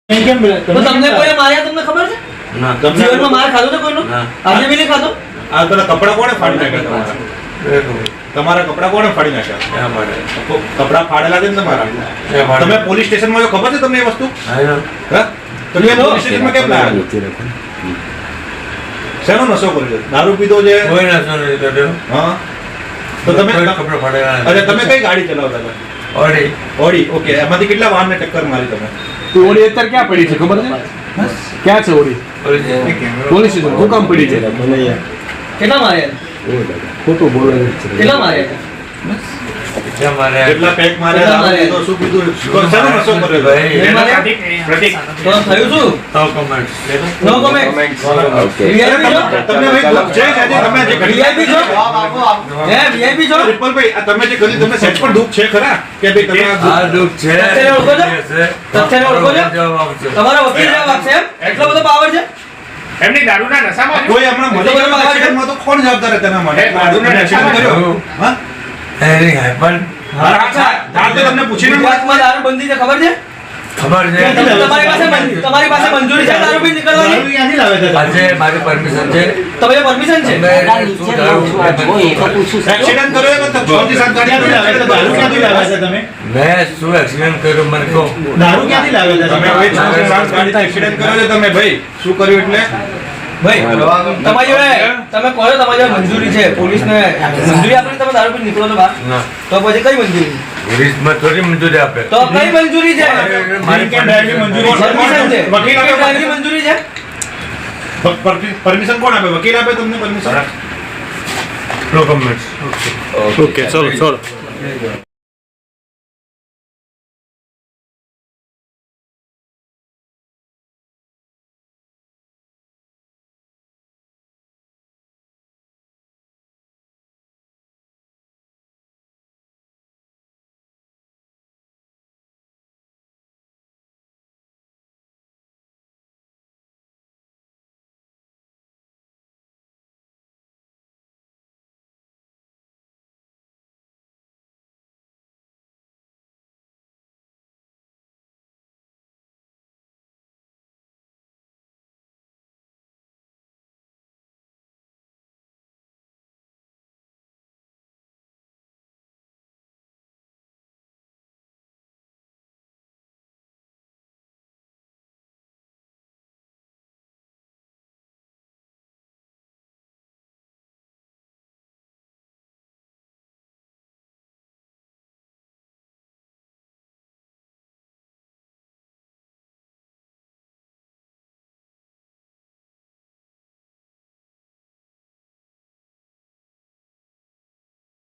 કેમ તો તમને કોઈ માર્યા તમને ખબર છે? ના. જીવનમાં માર ખાધો છે કોઈનો? ના. આજે બી નહીં ખાધો? આ પેલા કપડા કોણે ફાડી નાખ્યા તમારા કપડા કોણે ફાડી નાખ્યા? ક્યાં મળે? કપડા ફાડેલા છે ને તમારા? તમે પોલીસ સ્ટેશનમાં જો ખબર છે તમને એ વસ્તુ? હા. હા? તમે પોલીસ સ્ટેશનમાં કેમ લાયા? શેનો નશો કર્યો છે? દારૂ પીધો છે? કોઈ નશો નથી કર્યો. હા. તો તમે કપડાં ફાડેલા નથી. અરે તમે કઈ ગાડી ચલાવતા હતા? ઓડી. ઓડી. ઓકે. એમાંથી કેટલા વાહનને ટક્કર મારી તમે? તો ઓડી અત્યારે ક્યાં પડી છે ખબર છે? ક્યાં છે ઓડી? Police station. શું કામ પડી છે? કેટલા માર્યા? ખોટું બોલે છે. કેટલા માર્યા? ક્યાં મારે? કેટલા પેક માર્યા? દારૂ પીધો, શું પીધું? શેનો નશો કર્યો છે? ભાઈ, નહીં માર્યા? પ્રતીક. તો થયું શું? no comment. No comment. VIP છો? તમને ભાઈ દુઃખ છે કે આજે તમે જે ઘડી VIP છો? હે VIP છો? રિપલભાઈ, આ તમે જે કર્યું તમને સેટ પણ દુઃખ છે ખરા કે ભાઈ તમે આ આ દુઃખ છે. સત્યને ઓળખો છો? સત્યને ઓળખો છો? જવાબ આપજો. તમારો વકીલ જવાબ આપશે એમ? એટલો બધો પાવર છે? એમની દારૂના નશામાં કોઈ હમણાં મળી ગયો એક્સિડન્ટમાં તો કોણ જવાબદાર છે તેના માટે? દારૂના એક્સિડન્ટ કર્યો? હા? એની હાય પણ આ તો તમને પૂછીને ગુજરાતમાં દારૂ બંધી છે ખબર છે? ખબર છે. તમારી પાસે મંજૂરી છે દારૂ પી નીકળવાની? દારૂ ક્યાંથી લાવે છે? આજે મારી પરમિશન છે. તમારી પરમિશન છે? એક્સિડન્ટ કર્યો તો 6 થી 7 ગાડી લાવે છે. દારૂ ક્યાંથી લાવે છે તમે? મેં શું એક્સિડન્ટ કર્યું મને કહો. દારૂ ક્યાંથી લાવે છે તમે? હવે 6 થી 7 ગાડી એક્સિડન્ટ કર્યો છે તમે ભાઈ. શું કર્યું એટલે? ભાઈ તમારી જોડે તમે કહો છો તમારી જોડે મંજૂરી છે પોલીસને મંજૂરી આપી તમે દારૂ પી નીકળો છો બહાર ના. તો પછી કઈ મંજૂરી? પોલીસમાં થોડી મંજૂરી આપે. તો કઈ મંજૂરી છે? મારી ડ્રાઈવની મંજૂરી છે. પરમિશન છે. વકીલ આપે ડ્રાઈવની મંજૂરી છે? પરમિશન કોણ આપે? વકીલ આપે તમને પરમિશન? no comment. ઓકે ચલો ચલો.